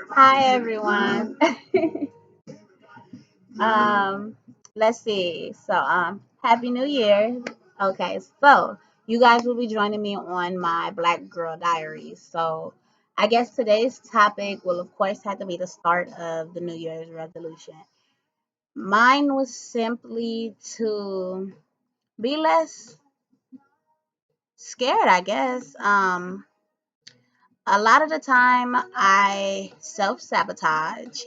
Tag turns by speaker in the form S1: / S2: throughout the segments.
S1: Hi everyone. um, let's see. Happy New Year. Okay, so you guys will be joining me on my Black Girl Diaries. So I guess today's topic will of course have to be the start of the New Year's resolution. Mine was simply to be less scared, I guess. A lot of the time I self-sabotage,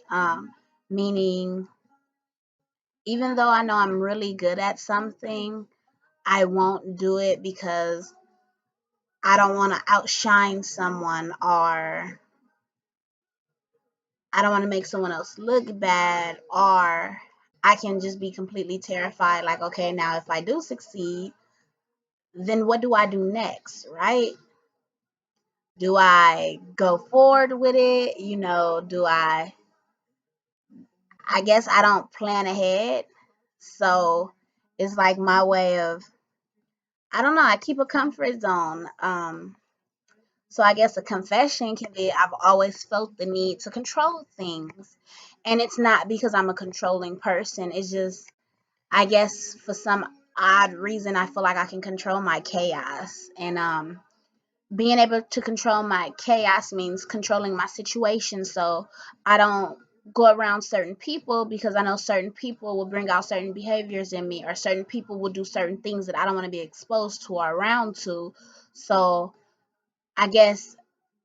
S1: meaning even though I know I'm really good at something, I won't do it because I don't want to outshine someone, or I don't want to make someone else look bad, or I can just be completely terrified like, okay, now if I do succeed, then what do I do next, right? Do I go forward with it? I guess I don't plan ahead. So it's like my way of, I don't know, I keep a comfort zone. So I guess a confession can be I've always felt the need to control things. And it's not because I'm a controlling person. It's just, I guess for some odd reason, I feel like I can control my chaos. And being able to control my chaos means controlling my situation. So I don't go around certain people because I know certain people will bring out certain behaviors in me, or certain people will do certain things that I don't want to be exposed to or around to. So I guess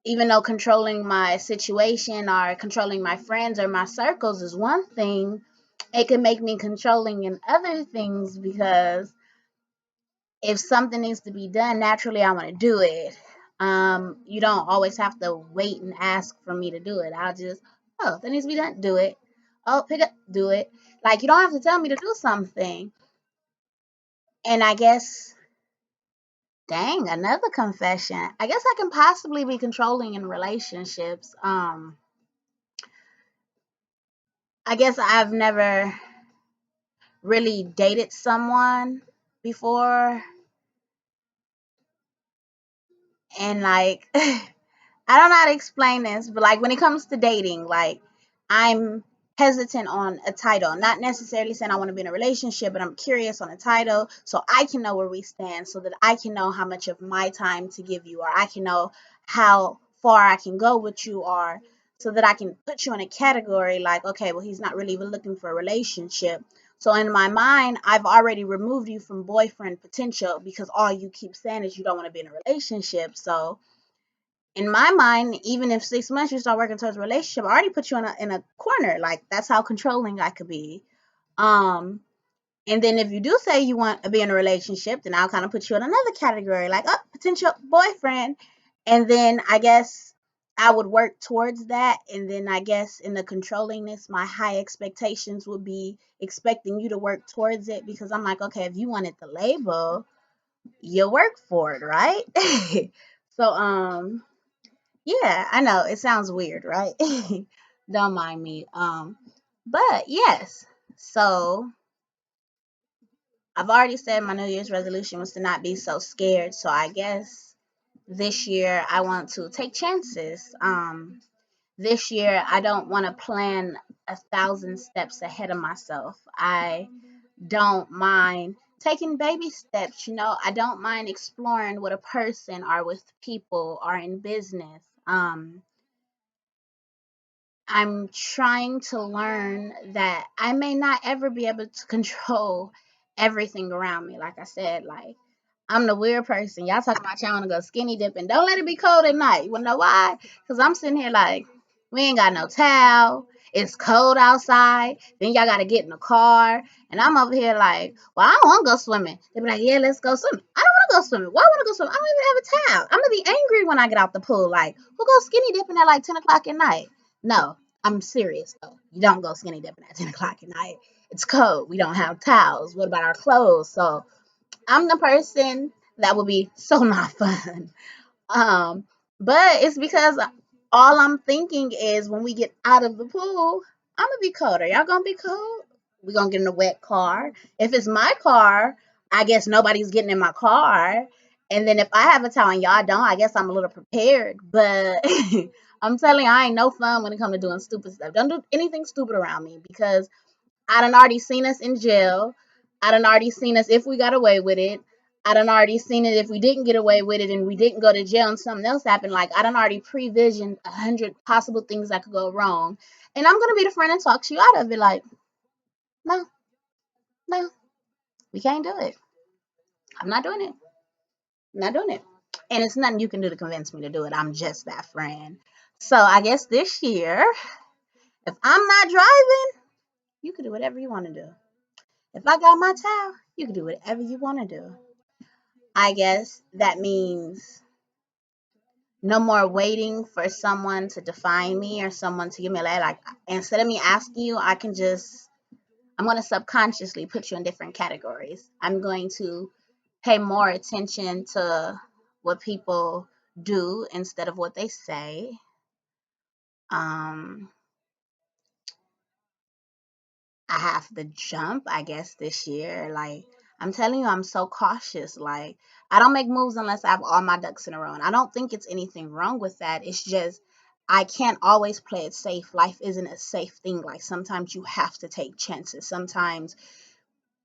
S1: even though controlling my situation or controlling my friends or my circles is one thing, it can make me controlling in other things because if something needs to be done, naturally I want to do it. You don't always have to wait and ask for me to do it. I'll just, oh, that needs to be done, do it. Oh, pick up, do it. Like you don't have to tell me to do something. And I guess, dang, another confession. I guess I can possibly be controlling in relationships. I guess I've never really dated someone before, and like I don't know how to explain this, but like when it comes to dating, like I'm hesitant on a title. Not necessarily saying I want to be in a relationship, but I'm curious on a title so I can know where we stand, so that I can know how much of my time to give you, or I can know how far I can go with you, or so that I can put you in a category like, okay, well, he's not really even looking for a relationship. So in my mind, I've already removed you from boyfriend potential because all you keep saying is you don't want to be in a relationship. So in my mind, even if 6 months you start working towards a relationship, I already put you in a corner. Like that's how controlling I could be. Um, and then if you do say you want to be in a relationship, then I'll kind of put you in another category, like oh, potential boyfriend. And then I guess I would work towards that. And then I guess in the controllingness, my high expectations would be expecting you to work towards it because I'm like, okay, if you wanted the label, you'll work for it, right? so yeah, I know it sounds weird, right? Don't mind me. But yes. So I've already said my New Year's resolution was to not be so scared. So I guess this year I want to take chances. This year I don't want to plan 1,000 steps ahead of myself. I don't mind taking baby steps. I don't mind exploring with a person or with people or in business. I'm trying to learn that I may not ever be able to control everything around me. Like I said, like I'm the weird person. Y'all talking about y'all want to go skinny dipping. Don't let it be cold at night. You wanna know why? Because I'm sitting here like, we ain't got no towel. It's cold outside. Then y'all got to get in the car. And I'm over here like, well, I don't want to go swimming. They be like, yeah, let's go swimming. I don't want to go swimming. Why want to go swimming? I don't even have a towel. I'm going to be angry when I get out the pool. Like, who goes skinny dipping at like 10 o'clock at night? No, I'm serious though. You don't go skinny dipping at 10 o'clock at night. It's cold. We don't have towels. What about our clothes? So I'm the person that would be so not fun. Um, but it's because all I'm thinking is when we get out of the pool, I'm gonna be cold. Are y'all gonna be cold? We gonna get in a wet car. If it's my car, I guess nobody's getting in my car. And then if I have a towel and y'all don't, I guess I'm a little prepared. But I'm telling you, I ain't no fun when it comes to doing stupid stuff. Don't do anything stupid around me because I done already seen us in jail. I done already seen us if we got away with it. I done already seen it if we didn't get away with it and we didn't go to jail and something else happened. Like I done already previsioned 100 possible things that could go wrong. And I'm gonna be the friend and talk you out of it. Like, no, no, we can't do it. I'm not doing it. I'm not doing it. And it's nothing you can do to convince me to do it. I'm just that friend. So I guess this year, if I'm not driving, you can do whatever you want to do. If I got my towel, you can do whatever you want to do. I guess that means no more waiting for someone to define me or someone to give me a letter. Like instead of me asking you, I'm going to subconsciously put you in different categories. I'm going to pay more attention to what people do instead of what they say. Um, I have to jump, I guess, this year. Like, I'm telling you, I'm so cautious. Like, I don't make moves unless I have all my ducks in a row. And I don't think it's anything wrong with that. It's just, I can't always play it safe. Life isn't a safe thing. Like, sometimes you have to take chances. Sometimes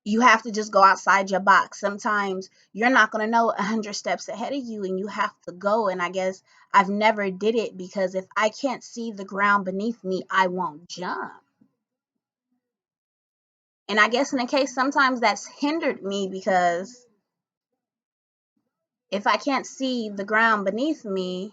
S1: you have to just go outside your box. Sometimes you're not going to know 100 steps ahead of you and you have to go. And I guess I've never did it because if I can't see the ground beneath me, I won't jump. And I guess in a case, sometimes that's hindered me because if I can't see the ground beneath me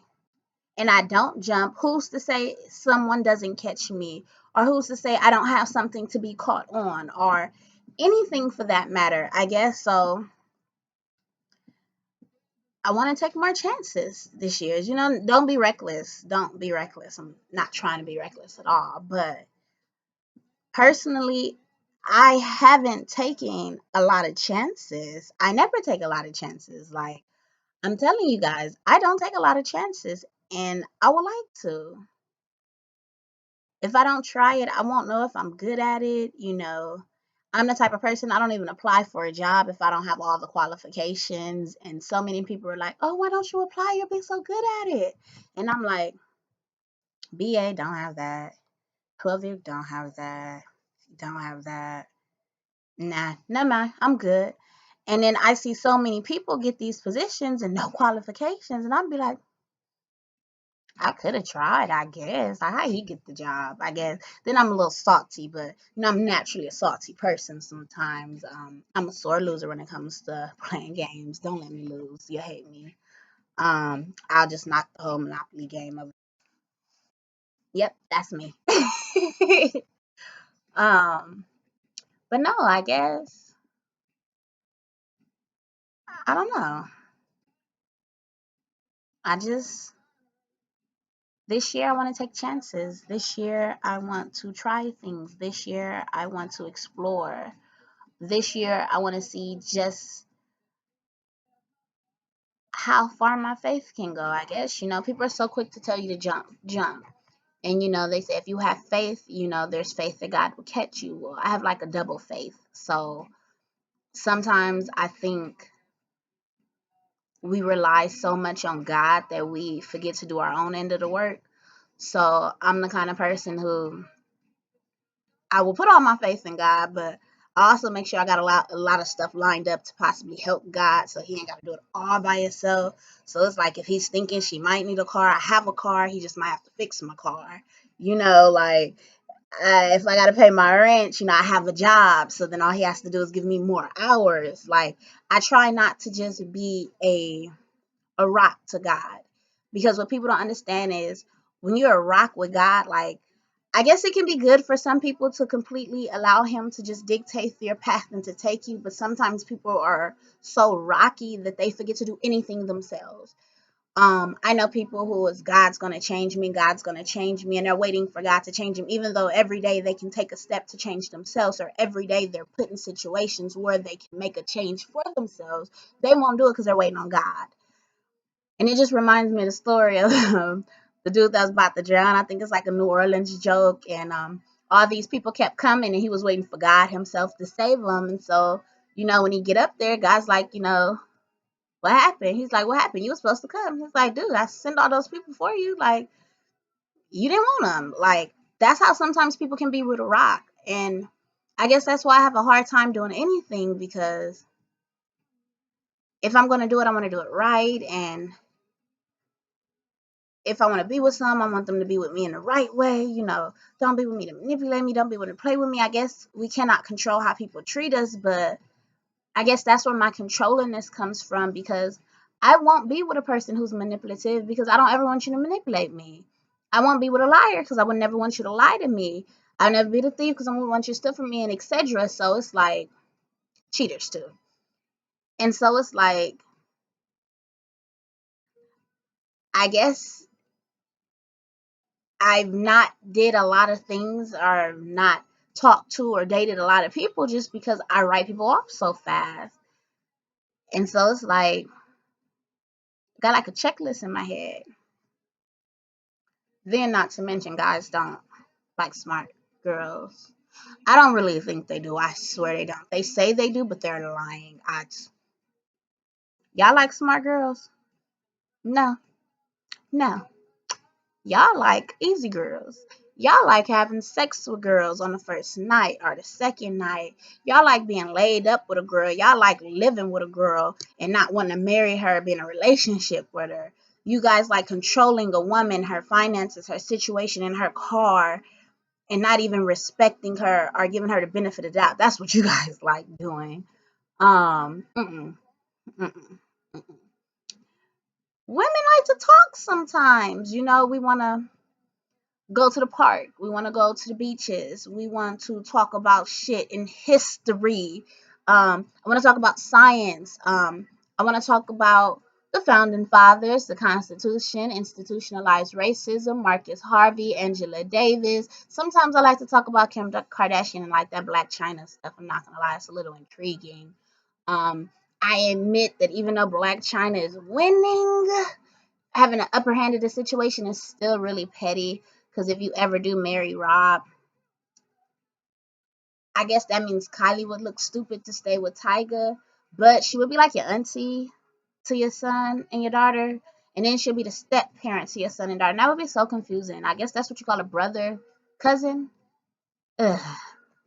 S1: and I don't jump, who's to say someone doesn't catch me? Or who's to say I don't have something to be caught on? Or anything for that matter, I guess. So I want to take more chances this year. You know, don't be reckless. Don't be reckless. I'm not trying to be reckless at all. But personally, I haven't taken a lot of chances. I never take a lot of chances. Like, I'm telling you guys, I don't take a lot of chances and I would like to. If I don't try it, I won't know if I'm good at it. You know, I'm the type of person I don't even apply for a job if I don't have all the qualifications. And so many people are like, oh, why don't you apply? You'll be so good at it. And I'm like, BA don't have that. 12 year don't have that. Don't have that. Nah, never mind. I'm good. And then I see so many people get these positions and no qualifications. And I'd be like, I could have tried, I guess. Like, how he get the job, I guess. Then I'm a little salty, but you know, I'm naturally a salty person sometimes. I'm a sore loser when it comes to playing games. Don't let me lose. You hate me. I'll just knock the whole Monopoly game over. Yep, that's me. um, but no, I guess I don't know. I just this year I want to take chances. This year I want to try things. This year I want to explore. This year I want to see just how far my faith can go, I guess. You know, people are so quick to tell you to jump, jump. And, you know, they say if you have faith, you know, there's faith that God will catch you. Well, I have like a double faith. So sometimes I think we rely so much on God that we forget to do our own end of the work. So I'm the kind of person who I will put all my faith in God, but I also make sure I got a lot of stuff lined up to possibly help God so he ain't got to do it all by himself. So it's like if he's thinking she might need a car, I have a car, he just might have to fix my car. You know, like if I got to pay my rent, you know, I have a job. So then all he has to do is give me more hours. Like I try not to just be a rock to God. Because what people don't understand is when you're a rock with God, like I guess it can be good for some people to completely allow him to just dictate their path and to take you, but sometimes people are so rocky that they forget to do anything themselves. I know people who is God's gonna change me, God's gonna change me, and they're waiting for God to change them, even though every day they can take a step to change themselves, or every day they're put in situations where they can make a change for themselves. They won't do it because they're waiting on God. And it just reminds me of the story of the dude that was about to drown. I think it's like a New Orleans joke. And all these people kept coming and he was waiting for God himself to save him. And so, you know, when he get up there, God's like, you know, What happened? He's like, what happened? You were supposed to come. He's like, dude, I sent all those people for you. Like, you didn't want them. Like, that's how sometimes people can be with a rock. And I guess that's why I have a hard time doing anything, because if I'm going to do it, I want to do it right. And if I want to be with some, I want them to be with me in the right way. Don't be with me to manipulate me. Don't be with me to play with me. I guess we cannot control how people treat us, but I guess that's where my controllingness comes from, because I won't be with a person who's manipulative, because I don't ever want you to manipulate me. I won't be with a liar because I would never want you to lie to me. I'll never be the thief because I won't want you to steal from me, and etc. So it's like cheaters too. And so it's like, I guess I've not did a lot of things, or not talked to or dated a lot of people, just because I write people off so fast. And so it's like, got like a checklist in my head. Then, not to mention, guys don't like smart girls. I don't really think they do. I swear they don't. They say they do, but they're lying. Y'all like smart girls? No, no. Y'all like easy girls. Y'all like having sex with girls on the first night or the second night. Y'all like being laid up with a girl. Y'all like living with a girl and not wanting to marry her, be in a relationship with her. You guys like controlling a woman, her finances, her situation, and her car, and not even respecting her or giving her the benefit of the doubt. That's what you guys like doing. Mm-mm, mm-mm. Women like to talk sometimes. We want to go to the park. We want to go to the beaches. We want to talk about shit in history. I want to talk about science. I want to talk about the founding fathers, the Constitution, institutionalized racism, Marcus Harvey, Angela Davis. Sometimes I like to talk about Kim Kardashian and like that Black China stuff. I'm not gonna lie, it's a little intriguing. Um, I admit that even though Black China is winning, having an upper hand of the situation is still really petty. Because if you ever do marry Rob, I guess that means Kylie would look stupid to stay with Tyga, but she would be like your auntie to your son and your daughter, and then she'll be the step parent to your son and daughter. And that would be so confusing. I guess that's what you call a brother cousin. Ugh.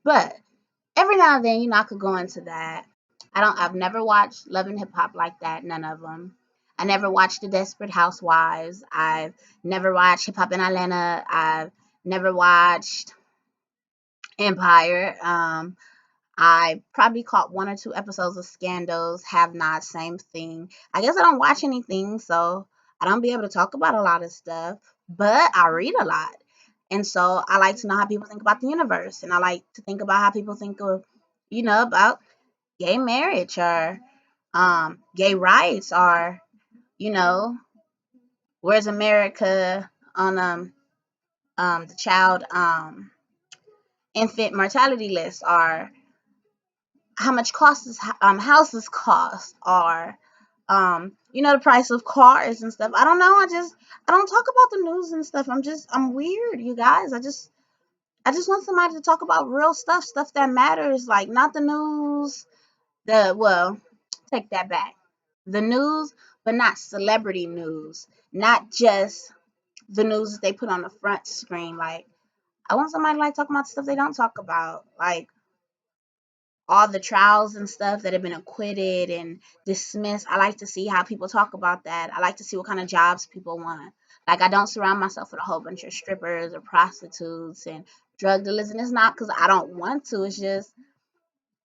S1: But every now and then, I could go into that. I've never watched Love and Hip Hop like that, none of them. I never watched The Desperate Housewives. I've never watched Hip Hop in Atlanta. I've never watched Empire. I probably caught one or two episodes of Scandals. Have not, same thing. I guess I don't watch anything, so I don't be able to talk about a lot of stuff. But I read a lot, and so I like to know how people think about the universe, and I like to think about how people think of, about gay marriage, or gay rights, or you know, where's America on the child infant mortality list, or how much houses cost, or the price of cars and stuff. I don't know. I don't talk about the news and stuff. I'm weird, you guys. I just want somebody to talk about real stuff that matters, like not the news. Well, take that back. The news, but not celebrity news. Not just the news that they put on the front screen. Like, I want somebody like talking about stuff they don't talk about, like all the trials and stuff that have been acquitted and dismissed. I like to see how people talk about that. I like to see what kind of jobs people want. Like, I don't surround myself with a whole bunch of strippers or prostitutes and drug dealers, and it's not because I don't want to. It's just,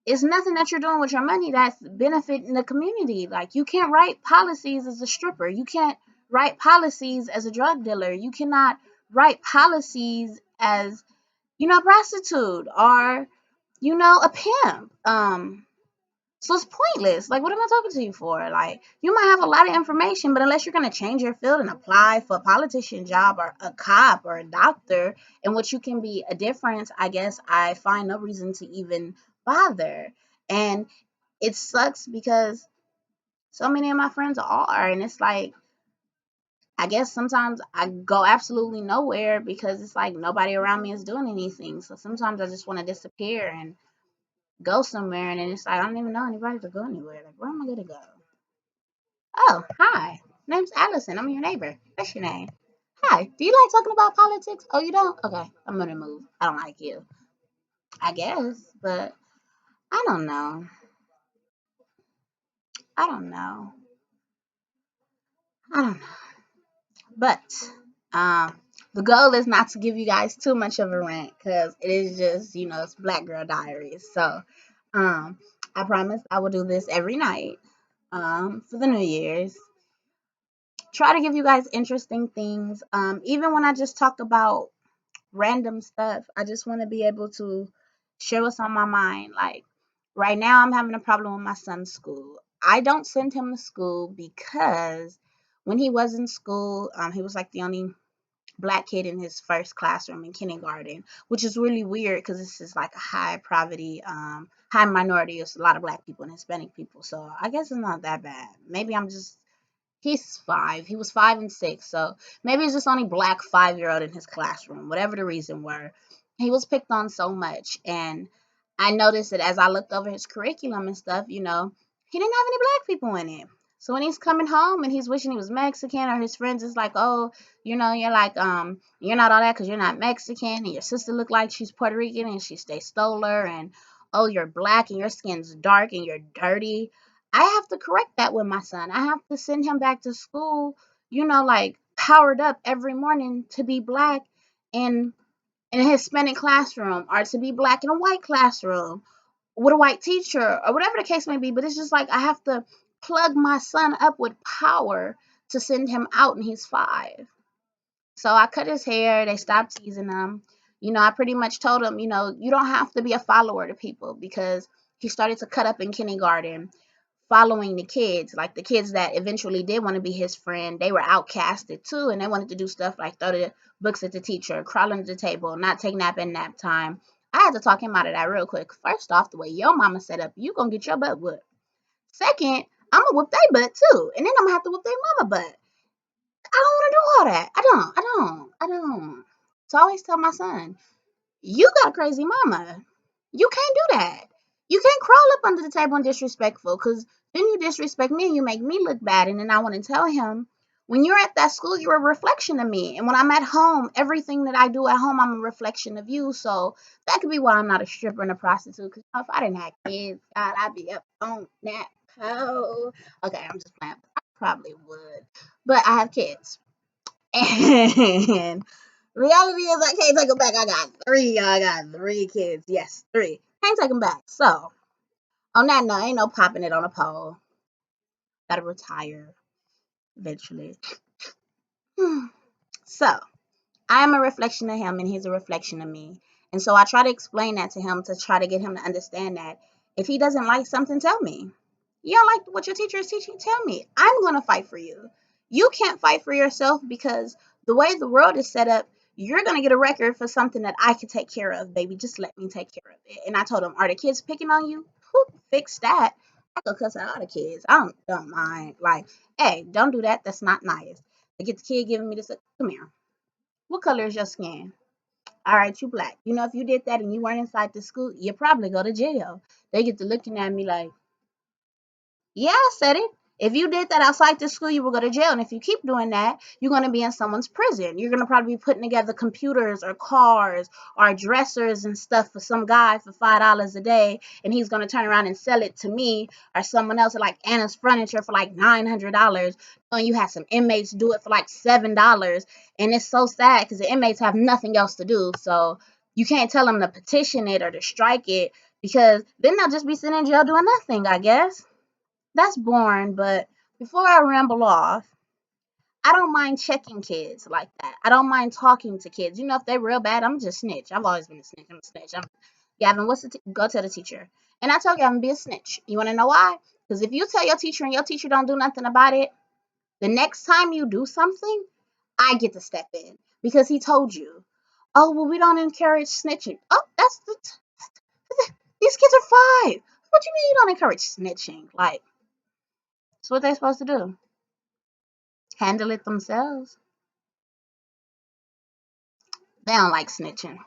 S1: it's nothing that you're doing with your money that's benefiting the community. Like, you can't write policies as a stripper. You can't write policies as a drug dealer. You cannot write policies as, a prostitute, or, a pimp. So it's pointless. Like, what am I talking to you for? Like, you might have a lot of information, but unless you're going to change your field and apply for a politician job or a cop or a doctor in which you can be a difference, I guess I find no reason to even bother. And it sucks because so many of my friends are, and it's like, I guess sometimes I go absolutely nowhere because it's like nobody around me is doing anything. So sometimes I just want to disappear and go somewhere, and then it's like I don't even know anybody to go anywhere. Like, where am I gonna go? Oh, hi. Name's Allison. I'm your neighbor. What's your name? Hi. Do you like talking about politics? Oh, you don't? Okay. I'm gonna move. I don't like you. I guess, but I don't know. I don't know. I don't know. But um the goal is not to give you guys too much of a rant because it is just, it's Black Girl Diaries. So um I promise I will do this every night for the New Year's. Try to give you guys interesting things. Even when I just talk about random stuff, I just want to be able to share what's on my mind. Like right now, I'm having a problem with my son's school. I don't send him to school because when he was in school, he was like the only Black kid in his first classroom in kindergarten, which is really weird because this is like a high poverty, high minority. It's a lot of Black people and Hispanic people. So I guess it's not that bad. Maybe I'm just He's 5. He was 5 and 6. So maybe it's just only Black 5-year-old in his classroom, whatever the reason were. He was picked on so much. And I noticed that as I looked over his curriculum and stuff, he didn't have any Black people in it. So when he's coming home and he's wishing he was Mexican, or his friends is like, oh, you're like, you're not all that because you're not Mexican, and your sister look like she's Puerto Rican and she stays stoler, and oh, you're Black and your skin's dark and you're dirty. I have to correct that with my son. I have to send him back to school, like powered up every morning to be Black in a Hispanic classroom, or to be Black in a white classroom with a white teacher, or whatever the case may be. But it's just like I have to plug my son up with power to send him out, and he's 5. So I cut his hair. They stopped teasing him. I pretty much told him, you don't have to be a follower to people, because he started to cut up in kindergarten following the kids, like the kids that eventually did want to be his friend. They were outcasted too, and they wanted to do stuff like throw the books at the teacher, crawl under the table, not take nap in nap time. I had to talk him out of that real quick. First off, the way your mama set up, you gonna get your butt whooped. Second, I'm gonna whoop their butt too, and then I'm gonna have to whoop their mama butt. I don't want to do all that. I don't. So I always tell my son, you got a crazy mama. You can't do that. You can't crawl up under the table and disrespectful, because then you disrespect me and you make me look bad. And then I want to tell him, when you're at that school, you're a reflection of me. And when I'm at home, everything that I do at home, I'm a reflection of you. So that could be why I'm not a stripper and a prostitute. Because if I didn't have kids, God, I'd be up on that pole. Okay, I'm just playing. I probably would. But I have kids. And reality is I can't take them back. I got 3. I got 3 kids. Yes, 3. Can't take them back. So on that note, ain't no popping it on a pole. Gotta retire eventually. So I am a reflection of him and he's a reflection of me. And so I try to explain that to him, to try to get him to understand that if he doesn't like something, tell me. You don't like what your teacher is teaching? Tell me. I'm going to fight for you. You can't fight for yourself, because the way the world is set up, you're going to get a record for something that I can take care of, baby. Just let me take care of it. And I told him, are the kids picking on you? Whew, fix that. I go cuss out all the kids. I don't mind. Like, hey, don't do that. That's not nice. I get the kid giving me this. Come here. What color is your skin? All right, you Black. If you did that and you weren't inside the school, you probably go to jail. They get to looking at me like, yeah, I said it. If you did that outside the school, you will go to jail. And if you keep doing that, you're going to be in someone's prison. You're going to probably be putting together computers or cars or dressers and stuff for some guy for $5 a day. And he's going to turn around and sell it to me or someone else at like Anna's Furniture for like $900. And you had some inmates do it for like $7. And it's so sad because the inmates have nothing else to do. So you can't tell them to petition it or to strike it, because then they'll just be sitting in jail doing nothing, I guess. That's boring, but before I ramble off, I don't mind checking kids like that. I don't mind talking to kids. If they're real bad, I'm just snitch. I've always been a snitch. I'm a snitch. Gavin, go tell the teacher. And I tell Gavin, be a snitch. You want to know why? Because if you tell your teacher and your teacher don't do nothing about it, the next time you do something, I get to step in because he told you. Oh, well, we don't encourage snitching. Oh, these kids are 5. What do you mean you don't encourage snitching? Like, it's what they're supposed to do. Handle it themselves. They don't like snitching.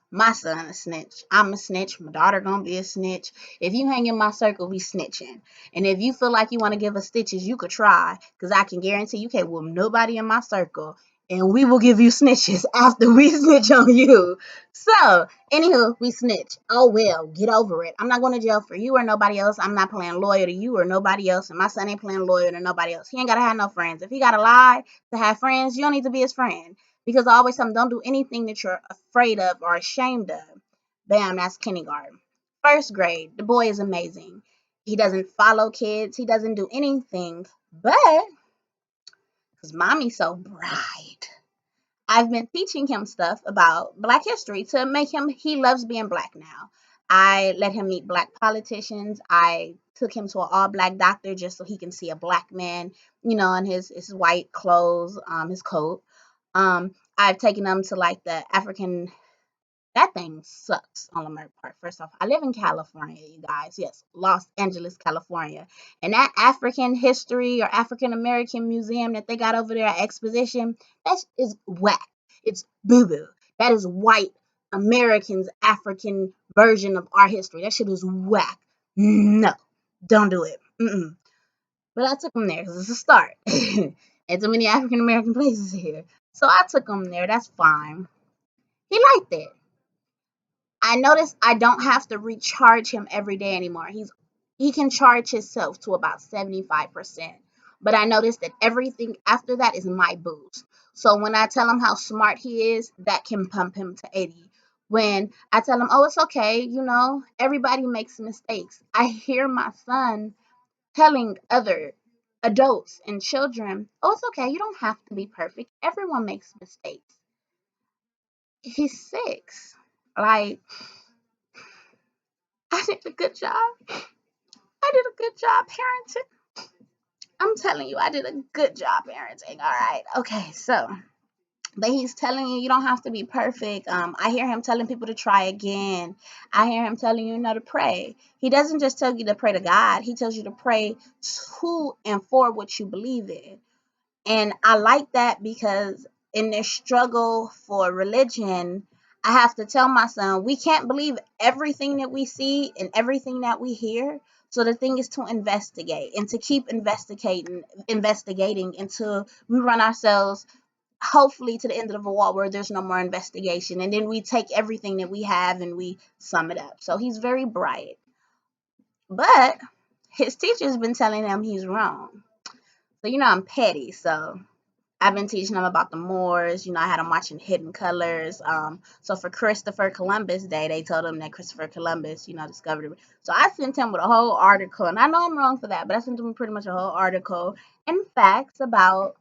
S1: My son a snitch. I'm a snitch. My daughter gonna be a snitch. If you hang in my circle, we snitching. And if you feel like you want to give us stitches, you could try, because I can guarantee you can't whoop nobody in my circle. And we will give you snitches after we snitch on you. So, anywho, we snitch. Oh well, get over it. I'm not going to jail for you or nobody else. I'm not playing lawyer to you or nobody else. And my son ain't playing lawyer to nobody else. He ain't gotta have no friends. If he gotta lie to have friends, you don't need to be his friend. Because I always tell them, don't do anything that you're afraid of or ashamed of. Bam, that's kindergarten. First grade, the boy is amazing. He doesn't follow kids. He doesn't do anything. But because mommy's so bright, I've been teaching him stuff about Black history to make him, he loves being Black now. I let him meet Black politicians. I took him to an all Black doctor just so he can see a Black man, in his white clothes, his coat. I've taken him to like the African. That thing sucks on the Merck part. First off, I live in California, you guys. Yes, Los Angeles, California. And that African history or African American museum that they got over there at Exposition, that is whack. It's boo boo. That is white Americans' African version of our history. That shit is whack. No, don't do it. Mm-mm. But I took him there because it's a start. And too many African American places here. So I took him there. That's fine. He liked it. I noticed I don't have to recharge him every day anymore. He can charge himself to about 75%. But I noticed that everything after that is my boost. So when I tell him how smart he is, that can pump him to 80. When I tell him, oh, it's okay, everybody makes mistakes. I hear my son telling other adults and children, oh, it's okay, you don't have to be perfect. Everyone makes mistakes. He's 6. Like, I did a good job. I did a good job parenting. I'm telling you, I did a good job parenting. All right. Okay. So, but he's telling you don't have to be perfect. I hear him telling people to try again. I hear him telling you, to pray. He doesn't just tell you to pray to God. He tells you to pray to and for what you believe in. And I like that because in this struggle for religion, I have to tell my son, we can't believe everything that we see and everything that we hear. So the thing is to investigate and to keep investigating until we run ourselves hopefully to the end of the wall where there's no more investigation. And then we take everything that we have and we sum it up. So he's very bright. But his teacher's been telling him he's wrong. So I'm petty. So I've been teaching them about the Moors. I had them watching Hidden Colors. So for Christopher Columbus Day, they told him that Christopher Columbus, discovered it. So I sent him with a whole article, and I know I'm wrong for that, but I sent him pretty much a whole article and facts about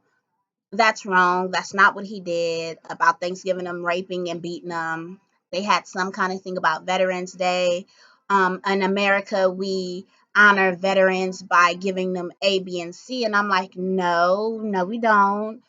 S1: that's wrong. That's not what he did. About Thanksgiving, them raping and beating them. They had some kind of thing about Veterans Day. In America, we honor veterans by giving them A, B, and C. And I'm like, no, no, we don't.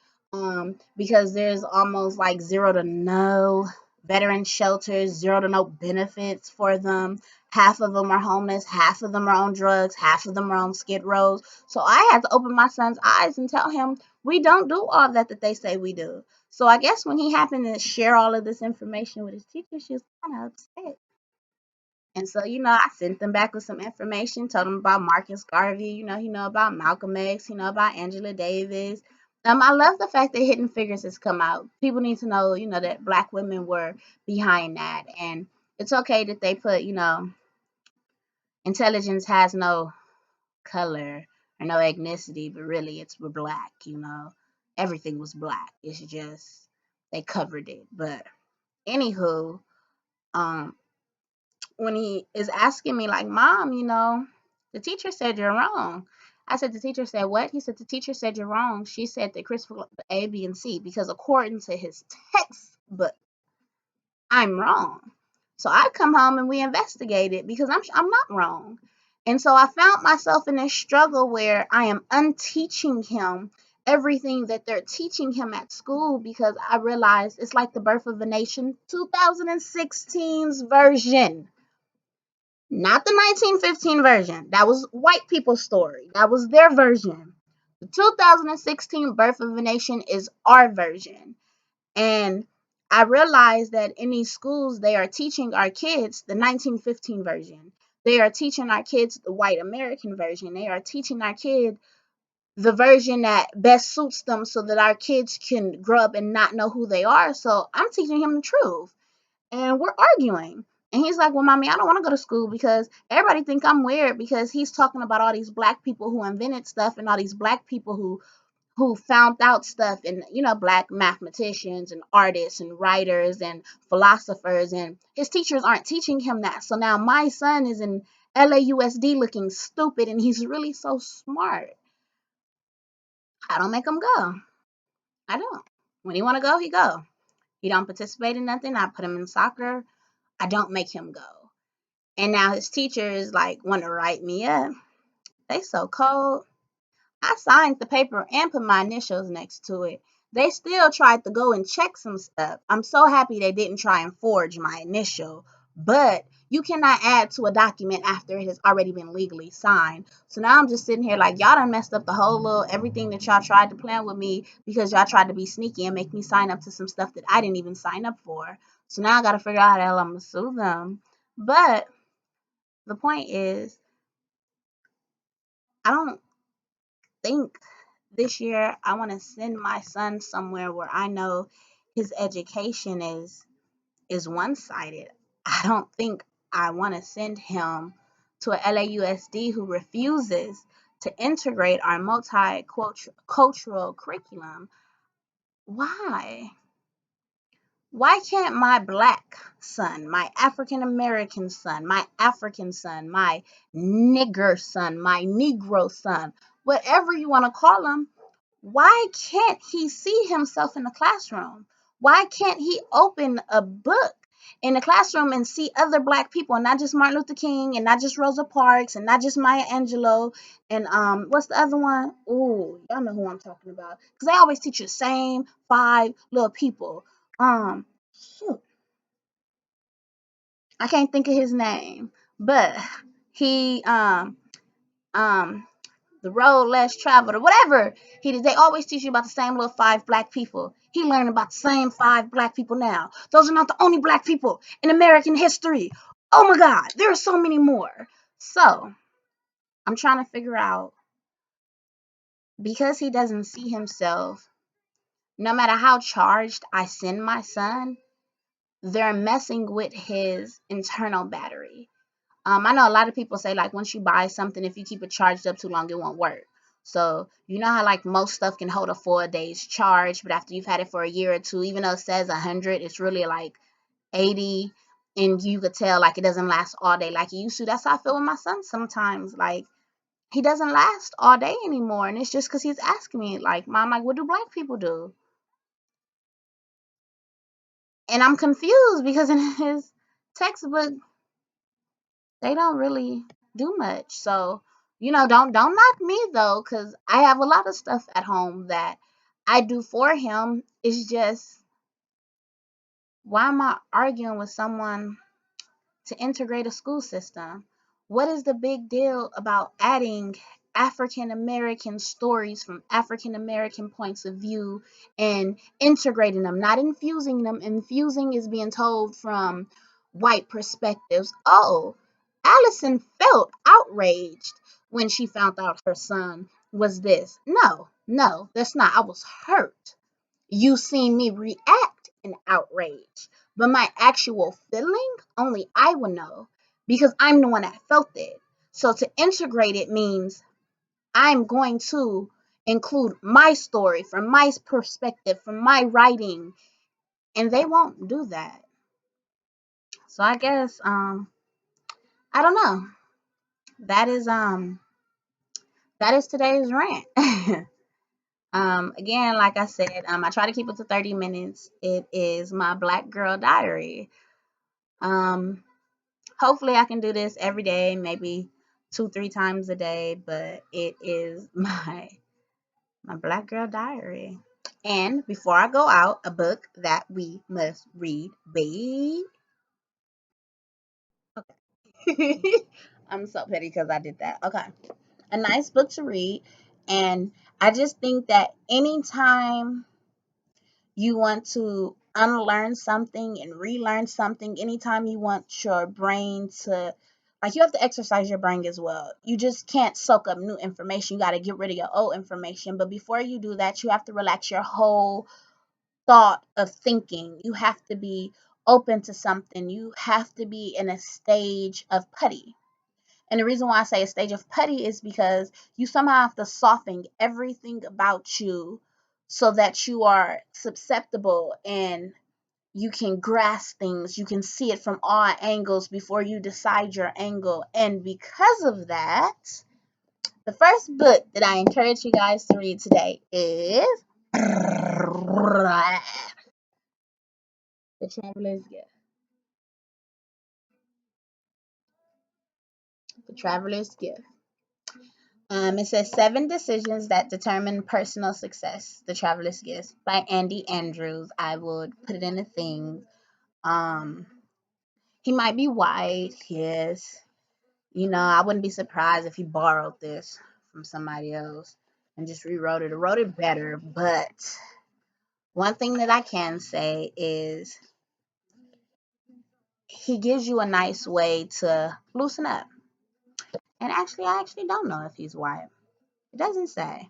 S1: Because there's almost like zero to no veteran shelters, zero to no benefits for them. Half of them are homeless, half of them are on drugs, half of them are on skid rows. So I had to open my son's eyes and tell him we don't do all that they say we do. So I guess when he happened to share all of this information with his teacher, she was kind of upset. And so, I sent them back with some information, told them about Marcus Garvey, he know about Malcolm X, he know about Angela Davis. I love the fact that Hidden Figures has come out. People need to know, that Black women were behind that. And it's okay that they put, intelligence has no color or no ethnicity, but really it's we're Black. Everything was Black. It's just they covered it. But anywho, um, when he is asking me like, Mom, the teacher said you're wrong. I said, the teacher said what? He said, the teacher said you're wrong. She said that Christopher A, B, and C because according to his textbook, I'm wrong. So I come home and we investigated because I'm not wrong. And so I found myself in this struggle where I am unteaching him everything that they're teaching him at school because I realized it's like the Birth of a Nation 2016's version. Not the 1915 version. That was white people's story. That was their version. The 2016 Birth of a Nation is our version. And I realized that in these schools, they are teaching our kids the 1915 version. They are teaching our kids the white American version. They are teaching our kids the version that best suits them so that our kids can grow up and not know who they are. So I'm teaching him the truth. And we're arguing. And he's like, well, mommy, I don't want to go to school because everybody think I'm weird because he's talking about all these black people who invented stuff and all these black people who found out stuff and black mathematicians and artists and writers and philosophers, and his teachers aren't teaching him that. So now my son is in LAUSD looking stupid and he's really so smart. I don't make him go. I don't. When he want to go, he go. He don't participate in nothing. I put him in soccer. I don't make him go. And now his teachers like want to write me up. They so cold. I signed the paper and put my initials next to it. They still tried to go and check some stuff. I'm so happy they didn't try and forge my initial, but you cannot add to a document after it has already been legally signed. So now I'm just sitting here like, y'all done messed up the whole little everything that y'all tried to plan with me because y'all tried to be sneaky and make me sign up to some stuff that I didn't even sign up for. So now I got to figure out how the hell I'm going to sue them. But the point is, I don't think this year I want to send my son somewhere where I know his education is one-sided. I don't think I want to send him to a LAUSD who refuses to integrate our multicultural curriculum. Why? Why can't my black son, my African American son, my African son, my nigger son, my Negro son, whatever you want to call him, why can't he see himself in the classroom? Why can't he open a book in the classroom and see other black people, and not just Martin Luther King, and not just Rosa Parks, and not just Maya Angelou, and what's the other one? Ooh, y'all know who I'm talking about. Because they always teach you the same five little people. Shoot, I can't think of his name, but he um the road less traveled or whatever he did. They always teach you about the same little five black people. He learned about the same five black people now. Those are not the only black people in American history. Oh my God, there are so many more. So I'm trying to figure out, because he doesn't see himself, no matter how charged I send my son, they're messing with his internal battery. I know a lot of people say like once you buy something, if you keep it charged up too long, it won't work. So you know how like most stuff can hold a 4 days charge, but after you've had it for a year or two, even though it says 100, it's really like 80, and you could tell like it doesn't last all day like it used to. That's how I feel with my son sometimes. Like he doesn't last all day anymore, and it's just because he's asking me like, "Mom, like what do black people do?" And I'm confused because in his textbook they don't really do much. So, don't knock me though, because I have a lot of stuff at home that I do for him. It's just, why am I arguing with someone to integrate a school system? What is the big deal about adding African American stories from African American points of view and integrating them, not infusing them? Infusing is being told from white perspectives. Oh, Allison felt outraged when she found out her son was this. No, no, that's not. I was hurt. You seen me react in outrage, but my actual feeling, only I will know because I'm the one that felt it. So to integrate it means I'm going to include my story from my perspective, from my writing, and they won't do that. So I guess I don't know. That is today's rant. Again, like I said, I try to keep it to 30 minutes. It is my Black Girl Diary. Um, Hopefully I can do this every day, maybe 2, 3 times a day, but it is my Black Girl Diary. And before I go out, a book that we must read, babe. Okay. I'm so petty because I did that. Okay. A nice book to read. And I just think that anytime You want to unlearn something and relearn something. Anytime you want your brain to, like, you have to exercise your brain as well. You just can't soak up new information. You got to get rid of your old information. But before you do that, you have to relax your whole thought of thinking. You have to be open to something. You have to be in a stage of putty. And the reason why I say a stage of putty is because you somehow have to soften everything about you so that you are susceptible and you can grasp things. You can see it from all angles before you decide your angle. And because of that, the first book that I encourage you guys to read today is The Traveler's Gift. The Traveler's Gift. It says Seven Decisions That Determine Personal Success. The Traveler's Gift by Andy Andrews. I would put it in the thing. Um, he might be white, yes. I wouldn't be surprised if he borrowed this from somebody else and just rewrote it or wrote it better. But one thing that I can say is he gives you a nice way to loosen up. And actually, I actually don't know if he's white. It doesn't say.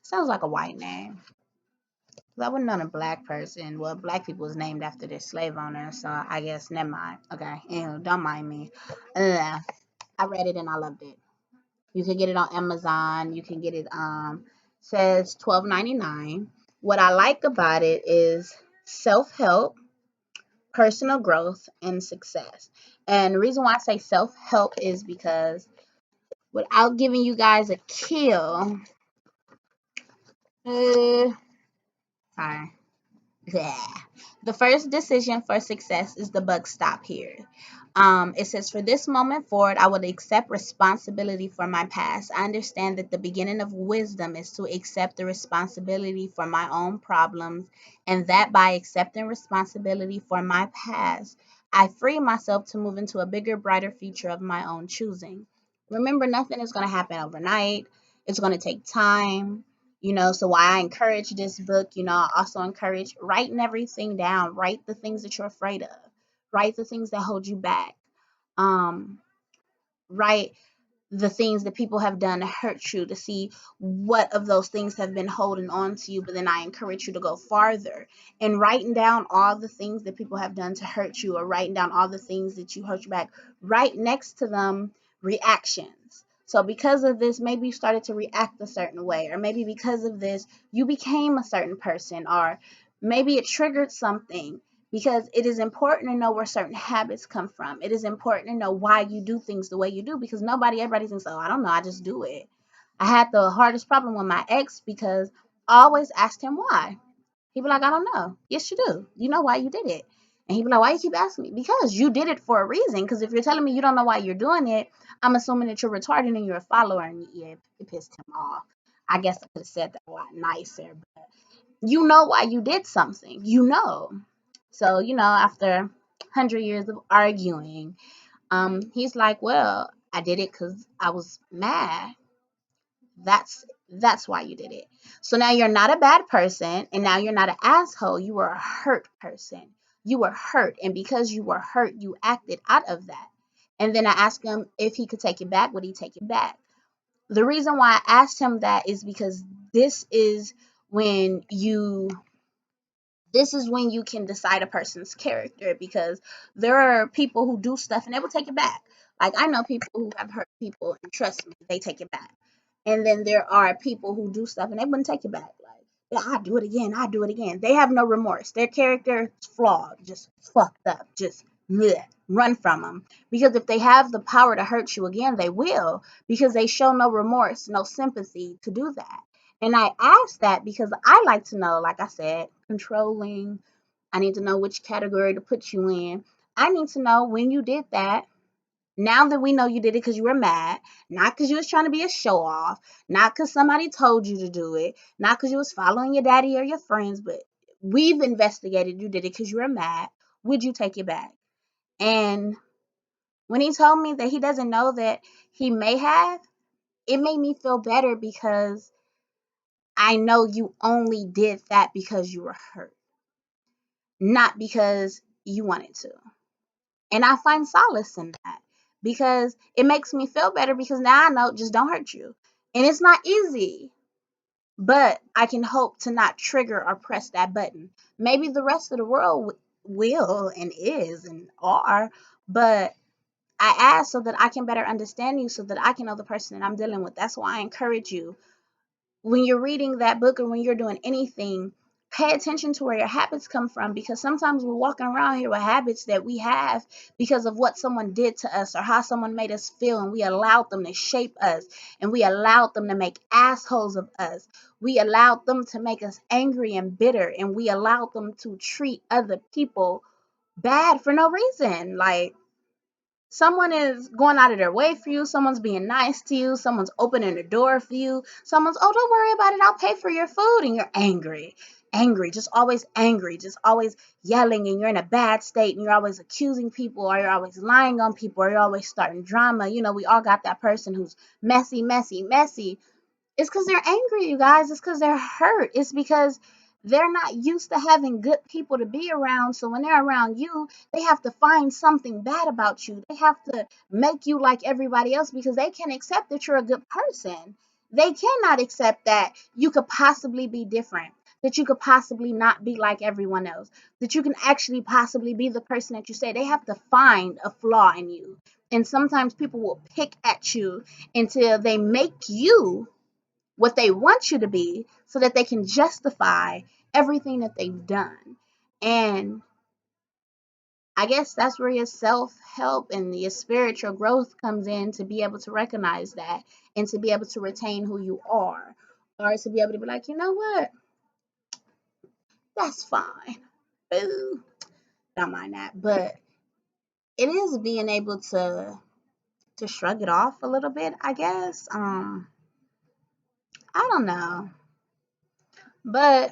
S1: Sounds like a white name. 'Cause I wouldn't know a black person. Well, black people was named after their slave owners, so I guess never mind. Okay, anyway, don't mind me. I read it and I loved it. You can get it on Amazon. You can get it. Says $12.99. What I like about it is self help, personal growth, and success. And the reason why I say self help is because without giving you guys a kill, sorry. Yeah. The first decision for success is the buck stop here. It says, for this moment forward, I would accept responsibility for my past. I understand that the beginning of wisdom is to accept the responsibility for my own problems, and that by accepting responsibility for my past, I free myself to move into a bigger, brighter future of my own choosing. Remember, nothing is going to happen overnight, it's going to take time. So why I encourage this book, I also encourage writing everything down. Write the things that you're afraid of. Write the things that hold you back. Um, write the things that people have done to hurt you, to see what of those things have been holding on to you. But then I encourage you to go farther and writing down all the things that people have done to hurt you, or writing down all the things that you hurt you back. Right next to them, reactions. So because of this, maybe you started to react a certain way, or maybe because of this, you became a certain person, or maybe it triggered something, because it is important to know where certain habits come from. It is important to know why you do things the way you do, because everybody thinks, oh, I don't know, I just do it. I had the hardest problem with my ex because I always asked him why. He'd be like, I don't know. Yes, you do. You know why you did it. And he'd be like, why you keep asking me? Because you did it for a reason. Because if you're telling me you don't know why you're doing it, I'm assuming that you're retarded and you're a follower. And yeah, it pissed him off. I guess I could have said that a lot nicer, but you know why you did something. So, after 100 years of arguing, he's like, well, I did it because I was mad. That's why you did it. So now you're not a bad person, and now you're not an asshole. You were a hurt person. You were hurt, and because you were hurt, you acted out of that. And then I asked him if he could take it back. Would he take it back? The reason why I asked him that is because this is when you this is when you can decide a person's character, because there are people who do stuff and they will take it back. Like, I know people who have hurt people, and trust me, they take it back. And then there are people who do stuff and they wouldn't take it back. Like, yeah, I do it again, I do it again. They have no remorse. Their character is flawed, just fucked up, just bleh. Run from them. Because if they have the power to hurt you again, they will, because they show no remorse, no sympathy to do that. And I ask that because I like to know, like I said, controlling. I need to know which category to put you in. I need to know when you did that. Now that we know you did it because you were mad, not because you was trying to be a show off, not because somebody told you to do it, not because you was following your daddy or your friends, but we've investigated you did it because you were mad. Would you take it back? And when he told me that he doesn't know that he may have, it made me feel better, because I know you only did that because you were hurt, not because you wanted to. And I find solace in that because it makes me feel better because now I know just don't hurt you. And it's not easy, but I can hope to not trigger or press that button. Maybe the rest of the world will and is and are, but I ask so that I can better understand you, so that I can know the person that I'm dealing with. That's why I encourage you, when you're reading that book or when you're doing anything, pay attention to where your habits come from, because sometimes we're walking around here with habits that we have because of what someone did to us or how someone made us feel, and we allowed them to shape us, and we allowed them to make assholes of us. We allowed them to make us angry and bitter, and we allowed them to treat other people bad for no reason. Like, someone is going out of their way for you, someone's being nice to you, someone's opening the door for you, someone's, oh, don't worry about it, I'll pay for your food, and you're angry, just always yelling, and you're in a bad state, and you're always accusing people, or you're always lying on people, or you're always starting drama. We all got that person who's messy, messy, messy. It's because they're angry, you guys. It's because they're hurt. It's because they're not used to having good people to be around. So when they're around you, they have to find something bad about you. They have to make you like everybody else because they can't accept that you're a good person. They cannot accept that you could possibly be different, that you could possibly not be like everyone else, that you can actually possibly be the person that you say. They have to find a flaw in you. And sometimes people will pick at you until they make you what they want you to be so that they can justify everything that they've done. And I guess that's where your self help and your spiritual growth comes in, to be able to recognize that and to be able to retain who you are, or to be able to be like, you know what, that's fine. Ooh, don't mind that. But it is being able to shrug it off a little bit, I guess. I don't know. But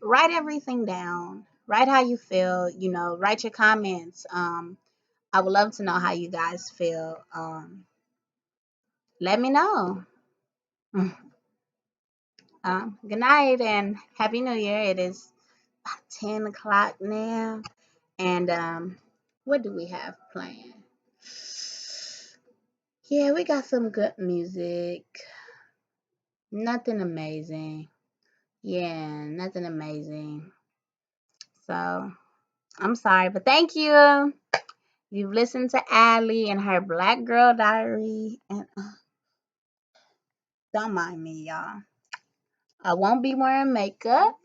S1: write everything down. Write how you feel, write your comments. I would love to know how you guys feel. Let me know. Good night and Happy New Year. It is 10 o'clock now. And what do we have planned? Yeah, we got some good music. Nothing amazing. Yeah, nothing amazing. So I'm sorry, but thank you. You've listened to Allie and her Black Girl Diary. And don't mind me, y'all. I won't be wearing makeup.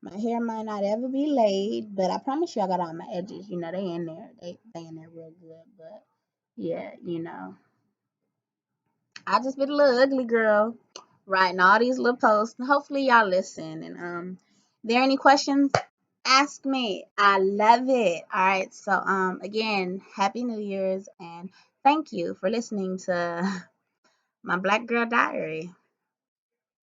S1: My hair might not ever be laid, but I promise you I got all my edges. They in there. They in there real good. But yeah, I just been a little ugly girl writing all these little posts. Hopefully y'all listen. And there any questions? Ask me. I love it. All right. So again, Happy New Year's and thank you for listening to my Black Girl Diary.